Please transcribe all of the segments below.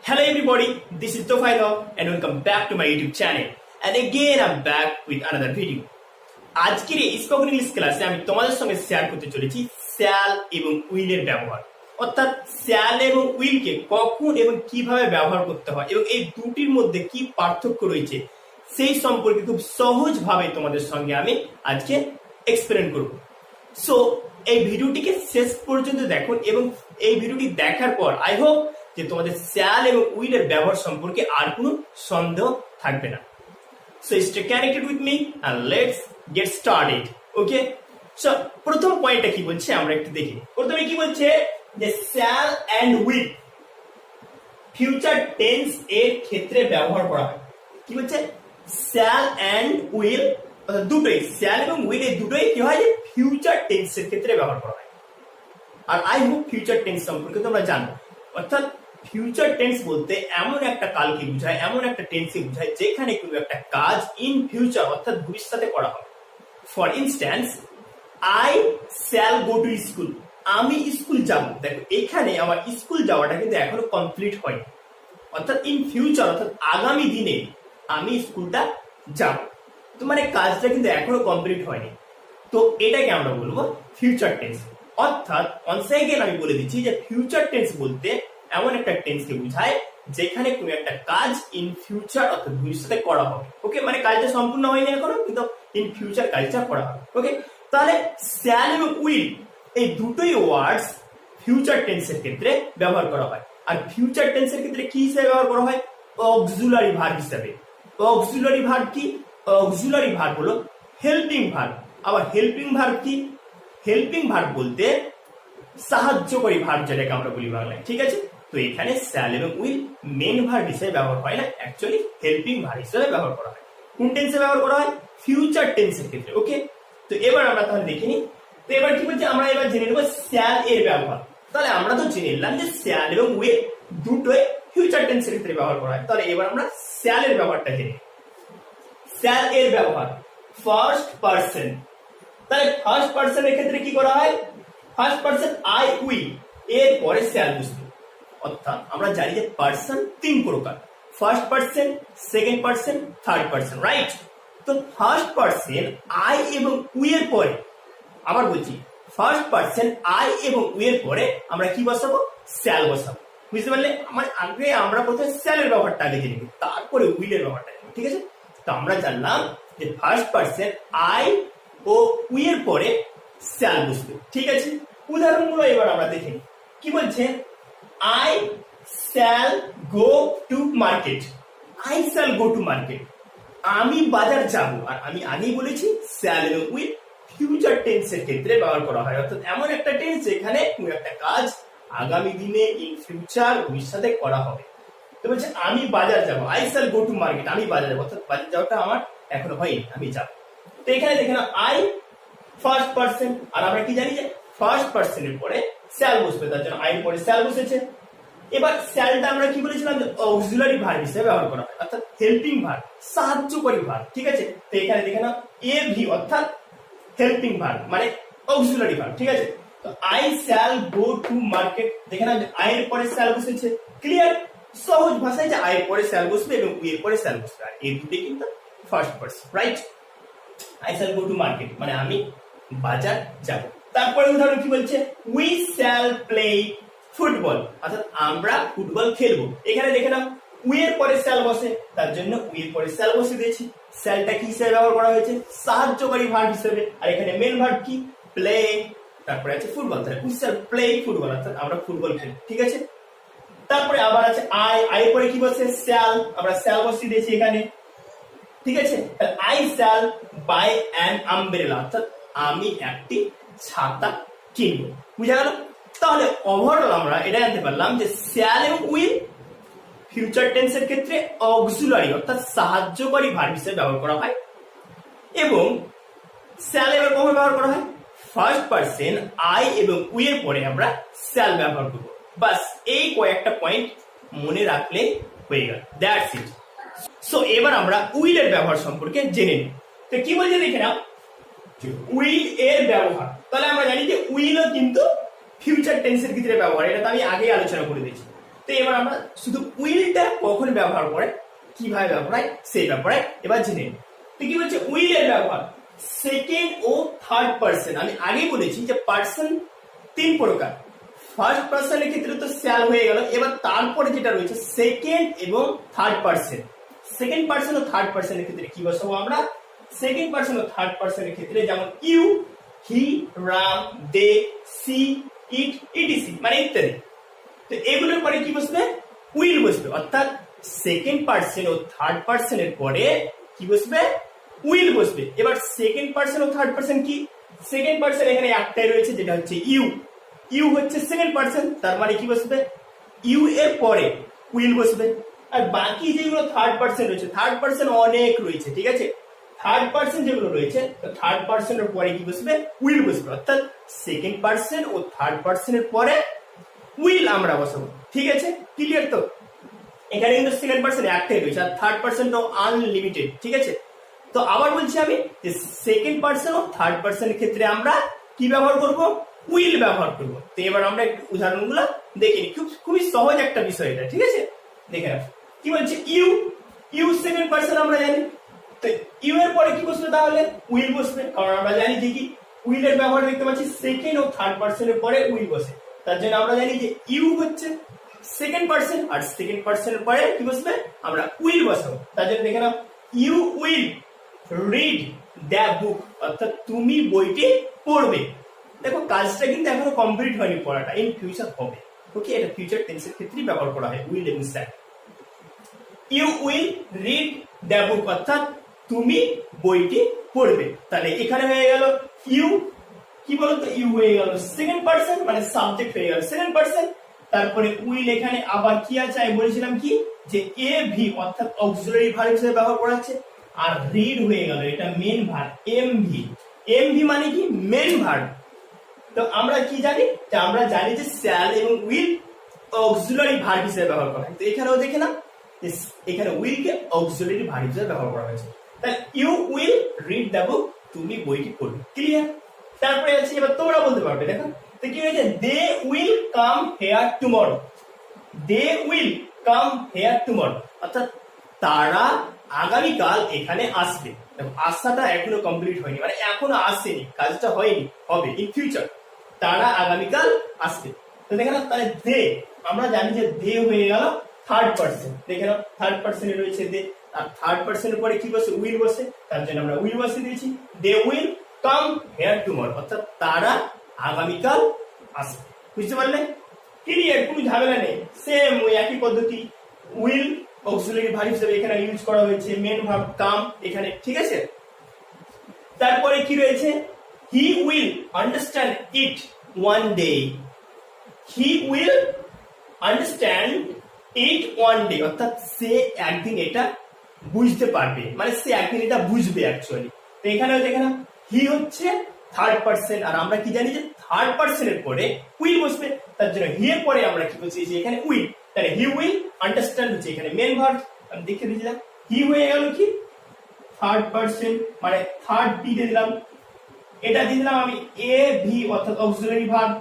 Hello everybody, this is Tofail Hoque and welcome back to my YouTube channel. And again I'm back with another video. আজকের এই spoken English ক্লাসে আমি তোমাদের সঙ্গে share করতে চলেছি শ্যাল এবং উইলের ব্যবহার। অর্থাৎ শ্যাল এবং উইলকে কখন এবং কিভাবে ব্যবহার করতে হয় এবং এই দুটির মধ্যে কি পার্থক্য রয়েছে সেই সম্পর্কে খুব সহজভাবে তোমাদের সঙ্গে আমি আজকে এক্সপ্লেন করব। সো এই ভিডিওটিকে শেষ পর্যন্ত দেখুন এবং এই ভিডিওটি দেখার পর আই হোপ যে তোমাদের শ্যাল এবং উইলের ব্যবহার সম্পর্কে আর কোনো সন্দেহ থাকবে না। So stay connected with me and let's get started. Okay, so প্রথম পয়েন্টটা কি বলছে আমরা একটু দেখি। প্রথমে কি বলছে যে shall and will future tense এর ক্ষেত্রে ব্যবহার করা হয়। কি বলছে? শ্যাল এন্ড উইল দুটোই, শ্যাল এবং উইল এই দুটোই কি হয় যে ফিউচার টেন্স এর ক্ষেত্রে ব্যবহার করা হয়। আর আই হোপ ফিউচার টেন্স সম্পর্কে তোমরা জানো। অর্থাৎ ফিউচার টেন্স বলতে এমন একটা কালকে বোঝায়, এমন একটা টেন্সকে বোঝায় যেখানে কোনো একটা কাজ ইন ফিউচার অর্থাৎ ভবিষ্যতে করা হবে। For instance, I shall go to school, আমি স্কুল যাব। দেখো এখানে আমার স্কুল যাওয়াটা কিন্তু এখনো কমপ্লিট হয়নি, অর্থাৎ ইন ফিউচার অর্থাৎ আগামী দিনে আমি স্কুলটা যাব। তো মানে কাজটা কিন্তু এখনো কমপ্লিট হয়নি, তো এটাকে আমরা বলবো ফিউচার টেন্স। অর্থাৎ অনস এগেইন আমি বলে দিচ্ছি যে ফিউচার টেন্স বলতে এমন একটা টেন্সকে বোঝায় যেখানে কোনো একটা কাজ ইন ফিউচার অর্থাৎ ভবিষ্যতে করা হবে। ওকে, মানে কাজটা সম্পূর্ণ হয়নি এখনো কিন্তু ইন ফিউচার কাজটা করা হবে। ওকে, তাহলে শ্যাল এবং উইল এই দুটোই ওয়ার্ডস ফিউচার টেন্সের ক্ষেত্রে ব্যবহার করা হয়। আর ফিউচার টেন্সের ক্ষেত্রে কি হিসেবে ব্যবহার করা হয়? অক্সিলারি ভার্ব হিসেবে। অক্সিলারি ভার্ব কি? অক্সিলারি ভার্ব হলো হেল্পিং ভার্ব। আবার হেল্পিং ভার্ব কি? হেল্পিং ভার্ব বলতে সাহায্যকারী ভার্ব, যেটাকে আমরা বলি বাংলায়। ঠিক আছে, তো এখানে শ্যাল এবং উইল মেন ভার্ব হিসেবে ব্যবহার হয় না, অ্যাকচুয়ালি হেল্পিং ভার্ব হিসেবে ব্যবহার করা হয়। কোন টেন্সে ব্যবহার করা হয়? ফিউচার টেন্সের ক্ষেত্রে। ওকে, তো এবার আমরা তাহলে দেখে নিই। তো এবার কি বলছে, আমরা এবার জেনে নেব শ্যাল এর ব্যবহার। তাহলে আমরা তো জেনে নিলাম যে শ্যাল এবং উইল দুটোই ফিউচার টেন্সের ক্ষেত্রে ব্যবহার করা হয়। তাহলে এবার আমরা শ্যাল এর ব্যবহারটা জেনে। শ্যাল এর ব্যবহার ফার্স্ট পারসন। তাহলে ফার্স্ট পারসনের ক্ষেত্রে কি করা হয়? ফার্স্ট পারসন আই উই এর পরে শ্যাল বসবে। অর্থাৎ আমরা জানি যে পারসন তিন প্রকার, first person, second person, third person, right? তো ফার্স্ট পারসন আই এবং উই এর পরে, আবার বলছি ফার্স্ট পারসন আই এবং উই এর পরে আমরা কি বসাবো? শ্যাল বসাবো। বুঝতে পারলে? আমার আগে আমরা প্রথমে শ্যালের ব্যবহারটা আগে জেনে নিই, তারপরে উইলের ব্যবহারটা জেনে। ঠিক আছে, তো আমরা জানলাম যে ফার্স্ট পারসন আই ও উই এর পরে শ্যাল বসবে। ঠিক আছে, উদাহরণগুলো এবার আমরা দেখে নিই। কি বলছে? I shall go to market. I shall go to market. আমি বাজার যাব। আর আমি আগেই বলেছি শ্যাল এবং উইল ফিউচার টেন্সের ক্ষেত্রে ব্যবহার করা হয়। অর্থাৎ এমন একটা টেন্স যেখানে কোনো একটা কাজ আগামী দিনে ইন ফিউচার ভবিষ্যতে করা হবে। তো বলছে আমি বাজার যাব, I shall go to market, আমি বাজার যাব। অর্থাৎ বাজার যাওয়াটা আমার এখনো হয়নি, আমি যাব। তো এখানে দেখে না আই ফার্স্ট পারসন, আর আমরা কি জানি যে ফার্স্ট পারসনের পরে শ্যাল বসবে, তার জন্য আই এর পরে শ্যাল বসেছে। এবার শ্যালটা আমরা কি বলেছিলাম যে অক্সিলারি ভার্ব হিসেবে ব্যবহার করা হয়, অর্থাৎ হেল্পিং ভার্ব, সাহায্যকারী ভার্ব। ঠিক আছে, তো এখানে দেখে না এ ভি অর্থাৎ হেল্পিং ভার্ব মানে অক্সিলারি ভার্ব। ঠিক আছে, তো I shall go to market, দেখে না আই এর পরে শ্যাল বসেছে। ক্লিয়ার? সহজ ভাষায় যে আই এর পরে শ্যাল বসবে এবং উই এর পরে শ্যাল বসবে, আর এই দুটোই কিন্তু first person, right? I shall go to market মানে আমি বাজার যাব। তারপরে উদাহরণ কি বলছে? উই শ্যাল প্লে ফুটবল, অর্থাৎ আমরা ফুটবল খেলবো। এখানে দেখে নাও উই এর পরে শ্যাল বসে, তার জন্য উই এর পরে শ্যাল বসে দিয়েছি। শ্যালটা কি হিসেবে ব্যবহার করা হয়েছে? সাহায্যকারী ভার্ব হিসেবে। আর এখানে মেন ভার্ব কি? প্লে, তারপরে আছে ফুটবল। তাহলে উই শ্যাল প্লে ফুটবল, অর্থাৎ আমরা ফুটবল খেলবো। ঠিক আছে, তারপরে আবার আছে আই, আই এর পরে কি বসে? শ্যাল, আমরা শ্যাল বসিয়ে দিয়েছি এখানে। ঠিক আছে, I shall buy an umbrella, অর্থাৎ আমি একটি ছাতা কিনবো। বুঝা গেল? তাহলে ওভারঅল আমরা এটা জানতে পারলাম যে শ্যাল এবং উইল ফিউচার টেন্সের ক্ষেত্রে অক্সিলারি অর্থাৎ সাহায্যকারী ভার্ব হিসেবে ব্যবহার করা হয়, এবং শ্যাল এবার কখন ব্যবহার করা হয়? ফার্স্ট পারসন আই এবং উই এর পরে আমরা শ্যাল ব্যবহার করব। বাস এই কয়েকটা পয়েন্ট মনে রাখলে হয়ে গেল, দ্যাটস ইট। সো এবার আমরা উইলের ব্যবহার সম্পর্কে জেনে নিই। তো কি বলছে দেখে নাও, উইল এর ব্যবহার। তাহলে আমরা জানি যে উইলও কিন্তু ফিউচার টেন্সের ক্ষেত্রে ব্যবহার, এটা তো আমি আগেই আলোচনা করে দিয়েছি। তো এবার আমরা শুধু উইলটা কখন ব্যবহার করে কিভাবে ব্যবহার হয় সেই ব্যাপারে এবার জেনে নিই। তো কি বলছে উইলের ব্যবহার সেকেন্ড ও থার্ড পার্সন। আমি আগেই বলেছি যে পার্সন তিন প্রকার। ফার্স্ট পার্সনের ক্ষেত্রে তো শ্যাল হয়ে গেল, এবার তারপরে যেটা রয়েছে সেকেন্ড এবং থার্ড পার্সন। সেকেন্ড পার্সন ও থার্ড পার্সনের ক্ষেত্রে কি বসাবো আমরা? সেকেন্ড পার্সন ও থার্ড পার্সনের ক্ষেত্রে যেমন you, he, Ram, they, she, it, etc মানে ইত্যাদি। তো এগুলোর পরে কি বসবে? উইল বসবে। অর্থাৎ সেকেন্ড পার্সন ও থার্ড পার্সনের পরে কি বসবে? উইল বসবে। এবার সেকেন্ড পার্সন ও থার্ড পার্সন কি? সেকেন্ড পার্সন এখানে একটাই রয়েছে যেটা হচ্ছে ইউ। ইউ হচ্ছে সেকেন্ড পার্সন, তার মানে কি বসবে? ইউ এর পরে উইল বসবে। আর বাকি যেগুলো থার্ড পার্সন রয়েছে, থার্ড পার্সন অনেক রয়েছে, ঠিক আছে? থার্ড পার্সন যেগুলো রয়েছে থার্ড পার্সনের পরে কি বসবে? উইল বসবে। অর্থাৎ সেকেন্ড পার্সন ও থার্ড পার্সনের পরে উইল আমরা বসাবো, ঠিক আছে? ক্লিয়ার তো? এখানে কিন্তু সেকেন্ড পার্সন একটাই রয়েছে আর থার্ড পার্সনটাও আনলিমিটেড, ঠিক আছে? তো আবার বলছি আমি যে সেকেন্ড পার্সন ও থার্ড পার্সনের ক্ষেত্রে আমরা কি ব্যবহার করব? উইল ব্যবহার করব। তো এবার আমরা একটু উদাহরণগুলো দেখে নিই। খুবই সহজ একটা বিষয় এটা, ঠিক আছে? দেখে রাখ কি বলছে ইউ। ইউ সেকেন্ড পার্সন আমরা জানি, তো ইউ এর পরে কি বসবে? তাহলে উইল বসবে, কারণ আমরা জানি যে কি উইলের ব্যবহার দেখতে পাচ্ছি সেকেন্ড ও থার্ড পার্সনের পরে উইল বসে। তার জন্য আমরা জানি যে ইউ হচ্ছে সেকেন্ড পার্সন আর সেকেন্ড পার্সনের পরে কি বসবে? আমরা উইল বসাবো। তার জন্য দেখে নাও you will read the book, অর্থাৎ তুমি বইটি পড়বে। দেখো কাজটা কিন্তু এখনো কমপ্লিট হয়নি পড়াটা, ইন ফিউচার হবে। ওকে, এটা ফিউচার টেন্সের ক্ষেত্রেই ব্যবহার করা হয় উইল এবং shall. You will read the book অর্থাৎ তুমি বইটি পড়বে। তাহলে এখানে হয়ে গেল ইউ, কি বলতো? ইউ হয়ে গেল সেকেন্ড পার্সন মানে সাবজেক্ট হয়ে গেল সেকেন্ড পার্সন। তারপরে উইল এখানে আবার কি আছে? আমি বলেছিলাম কি যে এ ভি অর্থাৎ অক্সিলারি ভার্ব হিসেবে ব্যবহার করা হচ্ছে। আর রিড হয়ে গেল এটা main verb M V. M V মানে কি? Main verb. তো আমরা কি জানি? যে আমরা জানি যে শ্যাল এবং উইল অক্সিলারি ভার্ব হিসেবে ব্যবহার করা হয়। তো এখানেও দেখে না এখানে উইল কে অক্সিলারি ভার্ব হিসেবে ব্যবহার করা হয়েছে। তাহলে you will read the book, তুমি বইটি পড়বে। ক্লিয়ার? তারপরে আছে এবার তোমরা বলতে পারবে, দেখো তো কি হয়েছে? They will come here tomorrow. They will come here tomorrow অর্থাৎ তারা আগামীকাল এখানে আসবে। আসাটা এখনো কমপ্লিট হয়নি, মানে এখনো আসেনি, কাজটা হয়নি, হবে ইন ফিউচার। তারা আগামীকাল আসবে। তো দেখে নাও তাহলে দে, আমরা জানি যে দে হয়ে গেল থার্ড পার্সন। দেখে নাও থার্ড পার্সনে রয়েছে দে, আর থার্ড পার্সনের পরে কি বসে? উইল বসে। তার জন্য আমরা উইল বসে দিয়েছি। They will come here tomorrow অর্থাৎ তারা আগামীকাল আসবে। বুঝতে পারলে? ক্লিয়ার? কোনো ঝামেলা নেই। সেম ওই একই পদ্ধতি উইল অক্সিলারি ভার্ব হিসেবে এখানে ইউজ করা হয়েছে, মেন ভার্ব কাম এখানে, ঠিক আছে? তারপরে কি রয়েছে? হি will understand it one day. He will understand it one day অর্থাৎ সে একদিন এটা বুঝতে পারবে, মানে সে একদিন এটা বুঝবে অ্যাকচুয়ালি। তো এখানেও দেখে না হি হচ্ছে থার্ড পার্সন, আর আমরা কি জানি যে থার্ড পার্সনের পরে উইল বসবে। তার জন্য হি এর পরে আমরা কি বলছি? যে এখানে উইল। তাহলে হি উইল আন্ডারস্ট্যান্ড হচ্ছে এখানে মেন ভার্ব। আমি দেখে দিয়েছিলাম হি হয়ে গেল কি থার্ড পার্সন, মানে থার্ড পি দিয়ে দিলাম। এটা দিয়ে দিলাম আমি এ ভি অর্থাৎ অক্সিলারি ভার্ব,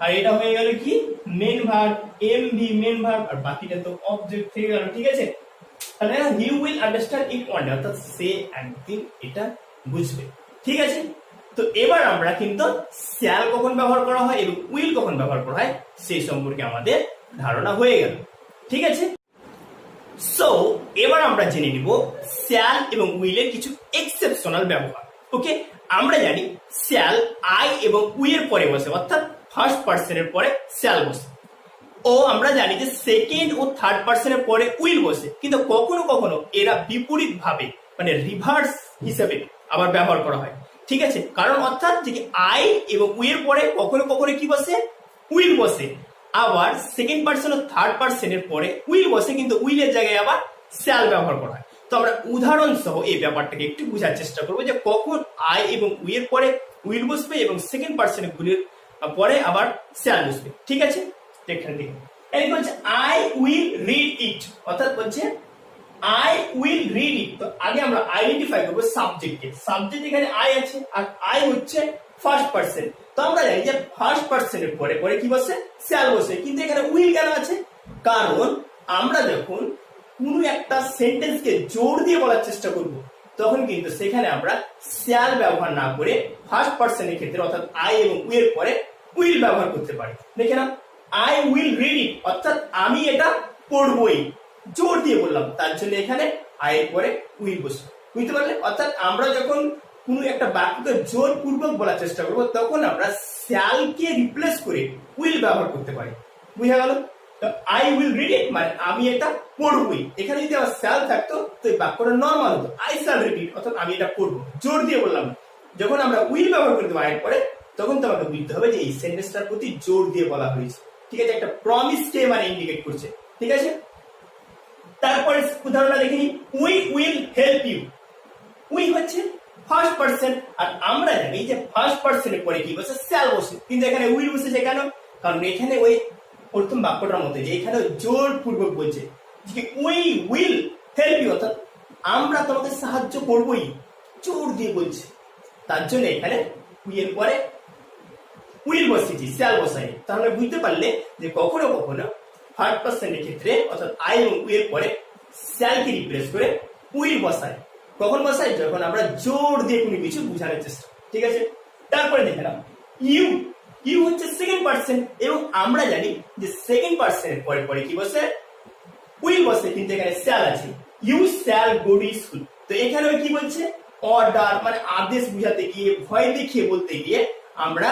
আর এটা হয়ে গেল কি main verb M V main verb, আর বাকিটা তো অবজেক্ট থেকে গেল, ঠিক আছে? তাহলে he will understand it one day অর্থাৎ সে একদিন এটা বুঝবে, ঠিক আছে? তো এবার আমরা কিন্তু শ্যাল কখন ব্যবহার করা হয় এবং উইল কখন ব্যবহার করা হয় সেই সম্পর্কে আমাদের ধারণা হয়ে গেল, ঠিক আছে? সো এবার আমরা জেনে নিব শ্যাল এবং উইলের কিছু এক্সেপশনাল ব্যবহার। ওকে, আমরা জানি শ্যাল আই এবং উইলের পরে বসে, অর্থাৎ ফার্স্ট পার্সনের পরে শ্যাল বসে। ও আমরা জানি যে সেকেন্ড ও থার্ড পার্সনের পরে উইল বসে, কিন্তু কখনো কখনো এরা বিপরীত ভাবে মানে রিভার্স হিসেবে আবার ব্যবহার করা হয়, ঠিক আছে? কারণ অর্থাৎ যে আই এবং উইলের পরে কখনো কখনো কি বসে? উইল বসে। আবার সেকেন্ড পার্সন ও থার্ড পার্সনের পরে উইল বসে, কিন্তু উইলের জায়গায় আবার শ্যাল ব্যবহার করা হয়। তো আমরা উদাহরণ সহ এই ব্যাপারটাকে একটু বোঝার চেষ্টা করবো যে কখন আই এবং উইলের পরে উইল বসবে এবং সেকেন্ড পার্সনের উইলের পরে আবার শ্যাল বসবে, ঠিক আছে? এখানে দেখুন এই বলছে আই উইল রিড ইট, অর্থাৎ বলছে আই উইল রিড ইট। তো আগে আমরা আইডেন্টিফাই করবো সাবজেক্টকে। সাবজেক্ট এখানে আই আছে আর আই হচ্ছে ফার্স্ট পার্সন, তো আমরা জানি যে ফার্স্ট পার্সনের পরে পরে কি বসে, শ্যাল বসে, কিন্তু এখানে উইল কেন আছে? কারণ আমরা যখন কোনো একটা সেন্টেন্সকে জোর দিয়ে বলার চেষ্টা করব তখন কিন্তু সেখানে আমরা শ্যাল ব্যবহার না করে ফার্স্ট পার্সনের ক্ষেত্রে অর্থাৎ আই এবং উই এর পরে উইল ব্যবহার করতে পারি। দেখে না, আই উইল রিড ইট, অর্থাৎ আমি এটা পড়বই, জোর দিয়ে বললাম, তার জন্য এখানে আই এর পরে উইল বসে। বুঝতে পারলে? অর্থাৎ আমরা যখন কোনো একটা বাক্যকে জোরপূর্বক বলার চেষ্টা করব তখন আমরা শ্যালকে রিপ্লেস করে উইল ব্যবহার করতে পারি। বুঝা গেল? আই উইল রিড ইট মানে আমি এটা পড়বই। এখানে যদি আমার শ্যাল থাকতো তো এই বাক্যটা নর্মাল হতো, আই শ্যাল রিড ইট, অর্থাৎ আমি এটা পড়বো, জোর দিয়ে বললাম না। যখন আমরা উইল ব্যবহার করতে আয়ের পরে তখন তোমাকে বুঝতে হবে যে এই সেন্টেন্সটার প্রতি জোর দিয়ে বলা হয়েছে। ঠিক আছে, একটা প্রমিস কে মানে ইন্ডিকেট করছে। ঠিক আছে, তারপরে উদাহরণটা দেখে নিই। We will help you. We হচ্ছে ফার্স্ট পার্সন, আর আমরা জানি যে ফার্স্ট পার্সনের পরে কি বসে, শ্যাল বসে, কিন্তু এখানে উইল বসেছে কেন? কারণ এখানে ওই প্রথম বাক্যটার মধ্যে যে এখানে জোরপূর্বক বলছে উই উইল হেল্প ইউ, অর্থাৎ আমরা তোমাকে সাহায্য করবোই, জোর দিয়ে বলছে, তার জন্য এখানে উই এর পরে উইল বসেছি, শ্যাল বসাই। তাহলে বুঝতে পারলে যে কখনো কখনো থার্ড পার্সনের ক্ষেত্রে অর্থাৎ আই এবং উই এর পরে শ্যালকে রিপ্লেস করে উইল বসাই। কখন বসাই? যখন আমরা জোর দিয়ে কোনো কিছু বোঝানোর চেষ্টা। ঠিক আছে, তারপরে দেখে নাও ইউ। ইউ হচ্ছে সেকেন্ড পার্সন এবং আমরা জানি যে সেকেন্ড পার্সনের পরে পরে কি বসে, উইল বসে, কিন্তু এখানে শ্যাল আছে। You shall go to school. তো এখানে কি বলছে? অর্ডার মানে আদেশ বুঝাতে গিয়ে, ভয় দেখিয়ে বলতে গিয়ে আমরা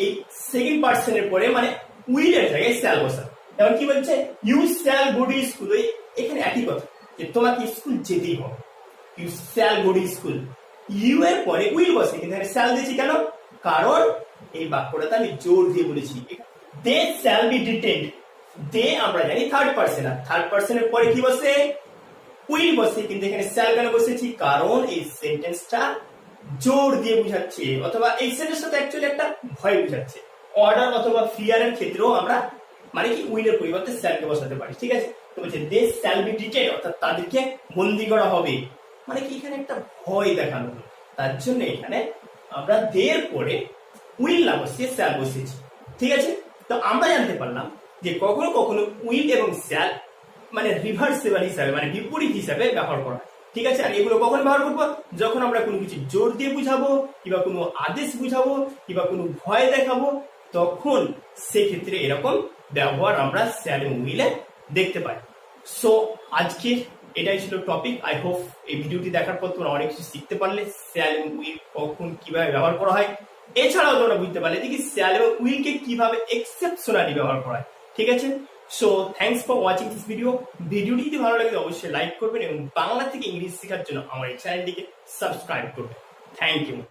এই সেকেন্ড পার্সনের পরে মানে উইল এর জায়গায় শ্যাল বসা। এখন কি বলছে? You shall go to school. এখানে একই কথা যে তোমাকে স্কুল যেতেই হবে, you shall go to school. You এর পরে উইল বসে, কিন্তু এখানে শ্যাল দিয়েছি কেন? কারণ এই বাক্যটাতে আমি জোর দিয়ে বলেছি দে শ্যাল বি ডিটেইনড। দে আমরা জানি থার্ড পার্সন, আর থার্ড পার্সনের পরে কি বসে? উইল বসে, কিন্তু এখানে শ্যাল কেন বসেছি? কারণ এই সেন্টেন্সটা জোর দিয়ে বুঝাচ্ছে, অথবা এই সেন্টেন্সটা অ্যাকচুয়ালি একটা ভয় বুঝাচ্ছে। অর্ডার অথবা ফিয়ারের ক্ষেত্রেও আমরা মানে কি উইলের পরিবর্তে শ্যালকে বসাতে পারি। ঠিক আছে, তো বলছে দে শ্যাল বি ডিটেইনড, অর্থাৎ তাদেরকে বন্দী করা হবে, মানে কি এখানে একটা ভয় দেখানো হলো, তার জন্য এখানে আমরা দের পরে উইল না বসিয়ে শ্যাল বসিয়েছি। ঠিক আছে, তো আমরা জানতে পারলাম যে কখনো কখনো উইল এবং শ্যাল মানে রিভার্সেবল হিসাবে মানে বিপরীত হিসাবে ব্যবহার করা। ঠিক আছে, আর এগুলো কখন ব্যবহার করবো? যখন আমরা কোনো কিছু জোর দিয়ে বুঝাবো, কিংবা কোনো আদেশ বুঝাবো, কিংবা কোনো ভয় দেখাবো, তখন সেক্ষেত্রে এরকম ব্যবহার আমরা শ্যাল এবং উইলে দেখতে পাই। সো আজকে এটাই ছিল টপিক। আই হোপ এই ভিডিওটি দেখার পর তোমরা অনেক কিছু শিখতে পারলে, শ্যাল এবং উইল কখন কিভাবে ব্যবহার করা হয়। এছাড়াও তোমরা বুঝতে পারলে যে কি শ্যাল এবং উইলকে কিভাবে এক্সেপশনালি ব্যবহার করা হয়। ঠিক আছে, so thanks for watching this video. ভিডিওটি যদি ভালো লাগে অবশ্যই লাইক করবেন এবং বাংলা থেকে ইংলিশ শেখার জন্য আমার এই চ্যানেলটিকে সাবস্ক্রাইব করবেন। Thank you.